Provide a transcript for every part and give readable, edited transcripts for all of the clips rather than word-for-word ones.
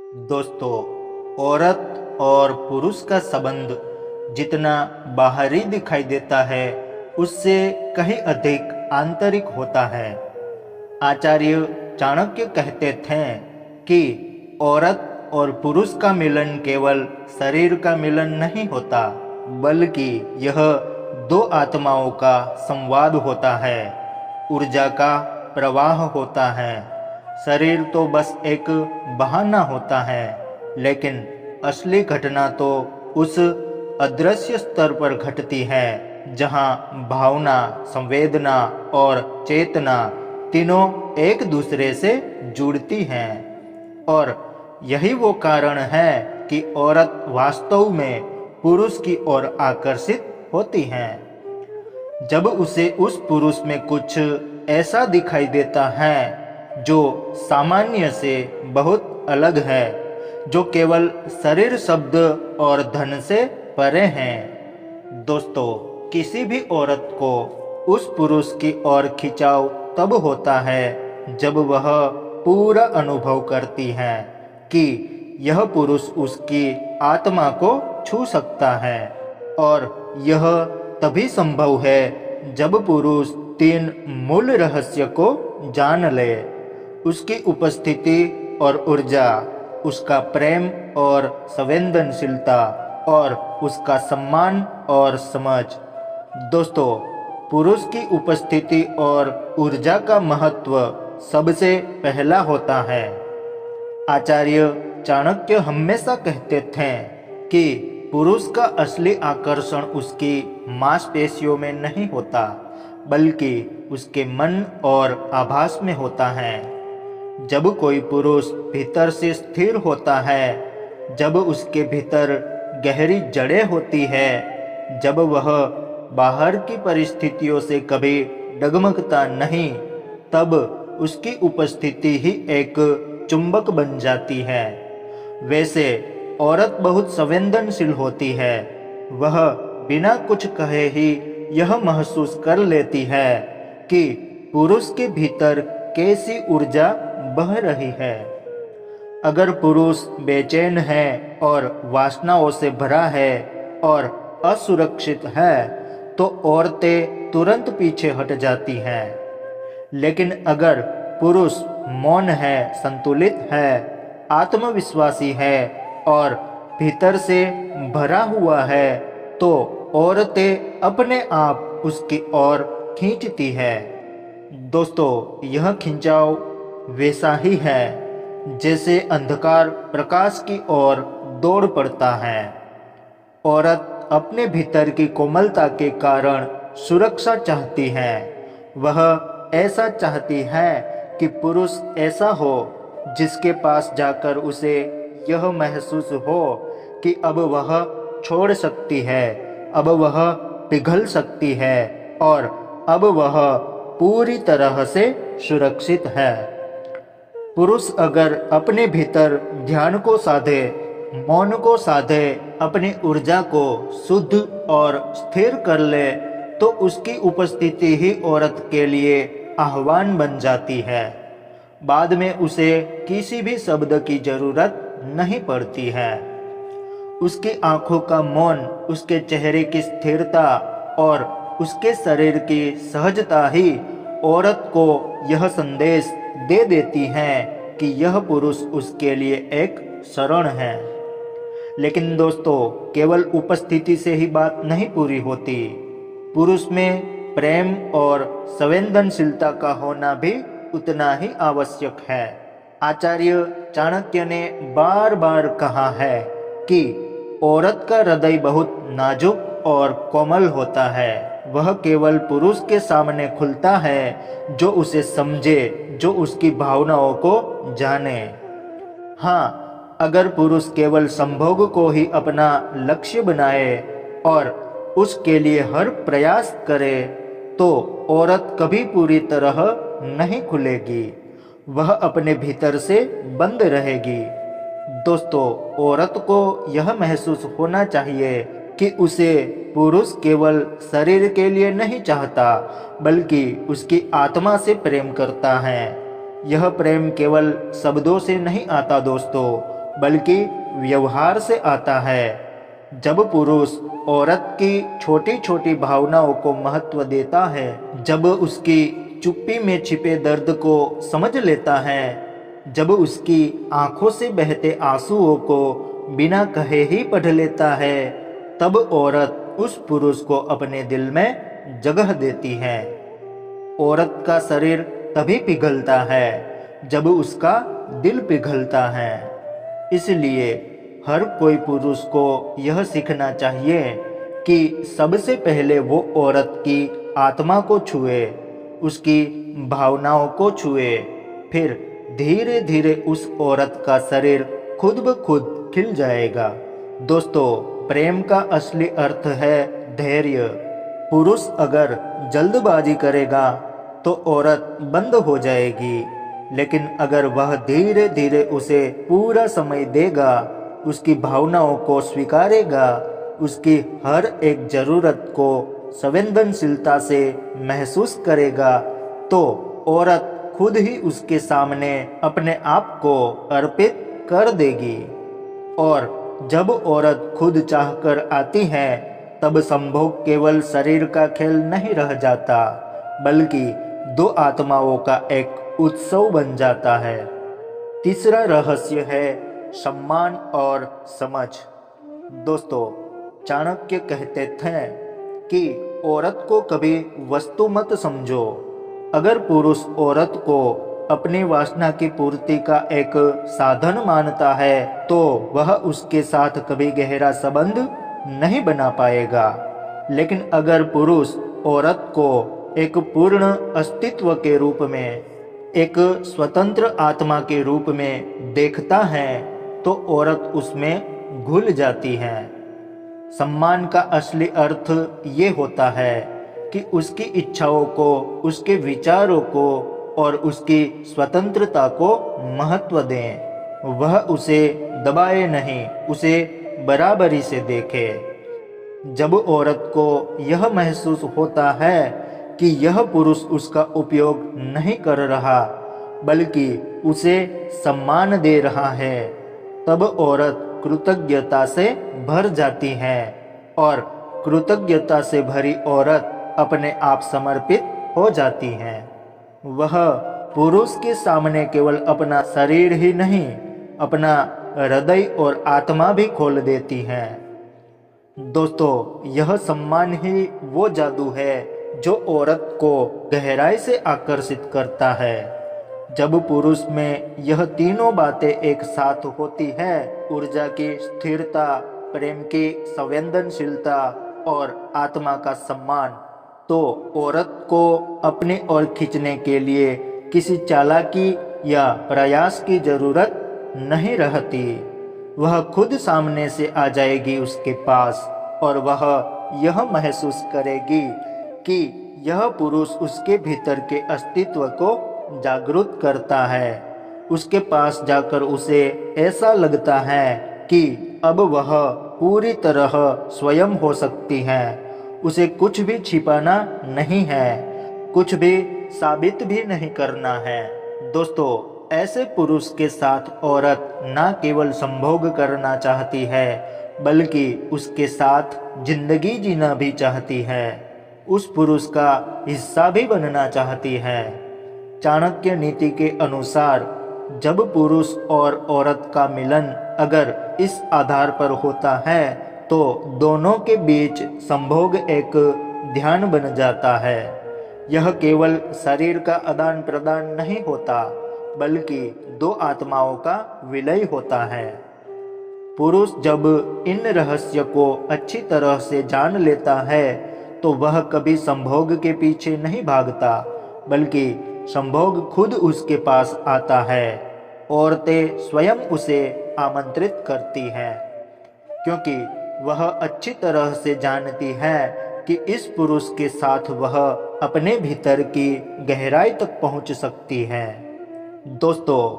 दोस्तों, औरत और पुरुष का संबंध जितना बाहरी दिखाई देता है उससे कहीं अधिक आंतरिक होता है। आचार्य चाणक्य कहते थे कि औरत और पुरुष का मिलन केवल शरीर का मिलन नहीं होता, बल्कि यह दो आत्माओं का संवाद होता है, ऊर्जा का प्रवाह होता है। शरीर तो बस एक बहाना होता है, लेकिन असली घटना तो उस अदृश्य स्तर पर घटती है जहाँ भावना, संवेदना और चेतना तीनों एक दूसरे से जुड़ती हैं। और यही वो कारण है कि औरत वास्तव में पुरुष की ओर आकर्षित होती है। जब उसे उस पुरुष में कुछ ऐसा दिखाई देता है जो सामान्य से बहुत अलग है, जो केवल शरीर, शब्द और धन से परे हैं। दोस्तों, किसी भी औरत को उस पुरुष की ओर खिंचाव तब होता है जब वह पूरा अनुभव करती है कि यह पुरुष उसकी आत्मा को छू सकता है। और यह तभी संभव है जब पुरुष तीन मूल रहस्य को जान ले: उसकी उपस्थिति और ऊर्जा, उसका प्रेम और संवेदनशीलता, और उसका सम्मान और समझ। दोस्तों, पुरुष की उपस्थिति और ऊर्जा का महत्व सबसे पहला होता है। आचार्य चाणक्य हमेशा कहते थे कि पुरुष का असली आकर्षण उसकी मांसपेशियों में नहीं होता, बल्कि उसके मन और आभास में होता है। जब कोई पुरुष भीतर से स्थिर होता है, जब उसके भीतर गहरी जड़ें होती है, जब वह बाहर की परिस्थितियों से कभी डगमगता नहीं, तब उसकी उपस्थिति ही एक चुंबक बन जाती है। वैसे औरत बहुत संवेदनशील होती है। वह बिना कुछ कहे ही यह महसूस कर लेती है कि पुरुष के भीतर कैसी ऊर्जा बह रही है। अगर पुरुष बेचैन है और वासनाओं से भरा है और असुरक्षित है, तो औरतें तुरंत पीछे हट जाती हैं। लेकिन अगर पुरुष मौन है, संतुलित है, आत्मविश्वासी है और भीतर से भरा हुआ है, तो औरतें अपने आप उसकी ओर खींचती है। दोस्तों, यह खिंचाव वैसा ही है जैसे अंधकार प्रकाश की ओर दौड़ पड़ता है। औरत अपने भीतर की कोमलता के कारण सुरक्षा चाहती है। वह ऐसा चाहती है कि पुरुष ऐसा हो जिसके पास जाकर उसे यह महसूस हो कि अब वह छोड़ सकती है, अब वह पिघल सकती है और अब वह पूरी तरह से सुरक्षित है। पुरुष अगर अपने भीतर ध्यान को साधे, मौन को साधे, अपनी ऊर्जा को शुद्ध और स्थिर कर ले, तो उसकी उपस्थिति ही औरत के लिए आह्वान बन जाती है। बाद में उसे किसी भी शब्द की जरूरत नहीं पड़ती है। उसकी आंखों का मौन, उसके चेहरे की स्थिरता और उसके शरीर की सहजता ही औरत को यह संदेश दे देती हैं कि यह पुरुष उसके लिए एक शरण है। लेकिन दोस्तों, केवल उपस्थिति से ही बात नहीं पूरी होती। पुरुष में प्रेम और संवेदनशीलता का होना भी उतना ही आवश्यक है। आचार्य चाणक्य ने बार बार कहा है कि औरत का हृदय बहुत नाजुक और कोमल होता है। वह केवल पुरुष के सामने खुलता है जो उसे समझे, जो उसकी भावनाओं को जाने। हाँ, अगर पुरुष केवल संभोग को ही अपना लक्ष्य बनाए और उसके लिए हर प्रयास करे, तो औरत कभी पूरी तरह नहीं खुलेगी। वह अपने भीतर से बंद रहेगी। दोस्तों, औरत को यह महसूस होना चाहिए कि उसे पुरुष केवल शरीर के लिए नहीं चाहता, बल्कि उसकी आत्मा से प्रेम करता है। यह प्रेम केवल शब्दों से नहीं आता दोस्तों, बल्कि व्यवहार से आता है। जब पुरुष औरत की छोटी छोटी भावनाओं को महत्व देता है, जब उसकी चुप्पी में छिपे दर्द को समझ लेता है, जब उसकी आंखों से बहते आंसुओं को बिना कहे ही पढ़ लेता है, तब औरत उस पुरुष को अपने दिल में जगह देती है। औरत का शरीर तभी पिघलता है जब उसका दिल पिघलता है। इसलिए हर कोई पुरुष को यह सीखना चाहिए कि सबसे पहले वो औरत की आत्मा को छुए, उसकी भावनाओं को छुए, फिर धीरे धीरे उस औरत का शरीर खुद ब खुद खिल जाएगा। दोस्तों, प्रेम का असली अर्थ है धैर्य। पुरुष अगर जल्दबाजी करेगा तो औरत बंद हो जाएगी, लेकिन अगर वह धीरे धीरे उसे पूरा समय देगा, उसकी भावनाओं को स्वीकारेगा, उसकी हर एक जरूरत को संवेदनशीलता से महसूस करेगा, तो औरत खुद ही उसके सामने अपने आप को अर्पित कर देगी। और जब औरत खुद चाहकर आती है, तब संभोग केवल शरीर का खेल नहीं रह जाता, बल्कि दो आत्माओं का एक उत्सव बन जाता है। तीसरा रहस्य है सम्मान और समझ। दोस्तों, चाणक्य कहते थे कि औरत को कभी वस्तु मत समझो। अगर पुरुष औरत को अपनी वासना की पूर्ति का एक साधन मानता है, तो वह उसके साथ कभी गहरा संबंध नहीं बना पाएगा। लेकिन अगर पुरुष औरत को एक पूर्ण अस्तित्व के रूप में, एक स्वतंत्र आत्मा के रूप में देखता है, तो औरत उसमें घुल जाती है। सम्मान का असली अर्थ ये होता है कि उसकी इच्छाओं को, उसके विचारों को और उसकी स्वतंत्रता को महत्व दें। वह उसे दबाए नहीं, उसे बराबरी से देखे। जब औरत को यह महसूस होता है कि यह पुरुष उसका उपयोग नहीं कर रहा, बल्कि उसे सम्मान दे रहा है, तब औरत कृतज्ञता से भर जाती है। और कृतज्ञता से भरी औरत अपने आप समर्पित हो जाती है। वह पुरुष के सामने केवल अपना शरीर ही नहीं, अपना हृदय और आत्मा भी खोल देती है। दोस्तों, यह सम्मान ही वो जादू है जो औरत को गहराई से आकर्षित करता है। जब पुरुष में यह तीनों बातें एक साथ होती है, ऊर्जा की स्थिरता, प्रेम की संवेदनशीलता और आत्मा का सम्मान, तो औरत को अपनी ओर खींचने के लिए किसी चालाकी या प्रयास की जरूरत नहीं रहती। वह खुद सामने से आ जाएगी उसके पास, और वह यह महसूस करेगी कि यह पुरुष उसके भीतर के अस्तित्व को जागरूक करता है। उसके पास जाकर उसे ऐसा लगता है कि अब वह पूरी तरह स्वयं हो सकती है। उसे कुछ भी छिपाना नहीं है, कुछ भी साबित भी नहीं करना है। दोस्तों, ऐसे पुरुष के साथ औरत न केवल संभोग करना चाहती है, बल्कि उसके साथ जिंदगी जीना भी चाहती है, उस पुरुष का हिस्सा भी बनना चाहती है। चाणक्य नीति के अनुसार जब पुरुष और औरत का मिलन अगर इस आधार पर होता है, तो दोनों के बीच संभोग एक ध्यान बन जाता है। यह केवल शरीर का आदान प्रदान नहीं होता, बल्कि दो आत्माओं का विलय होता है। पुरुष जब इन रहस्य को अच्छी तरह से जान लेता है, तो वह कभी संभोग के पीछे नहीं भागता, बल्कि संभोग खुद उसके पास आता है। औरतें स्वयं उसे आमंत्रित करती हैं, क्योंकि वह अच्छी तरह से जानती है कि इस पुरुष के साथ वह अपने भीतर की गहराई तक पहुंच सकती है। दोस्तों,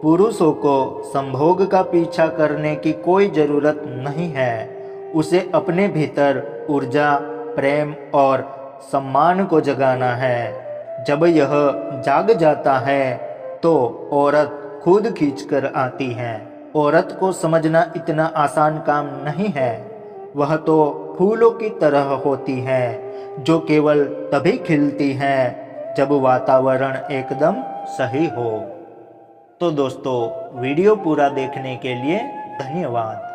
पुरुषों को संभोग का पीछा करने की कोई जरूरत नहीं है। उसे अपने भीतर ऊर्जा, प्रेम और सम्मान को जगाना है। जब यह जाग जाता है, तो औरत खुद खींचकर आती है। औरत को समझना इतना आसान काम नहीं है। वह तो फूलों की तरह होती है जो केवल तभी खिलती हैं जब वातावरण एकदम सही हो। तो दोस्तों, वीडियो पूरा देखने के लिए धन्यवाद।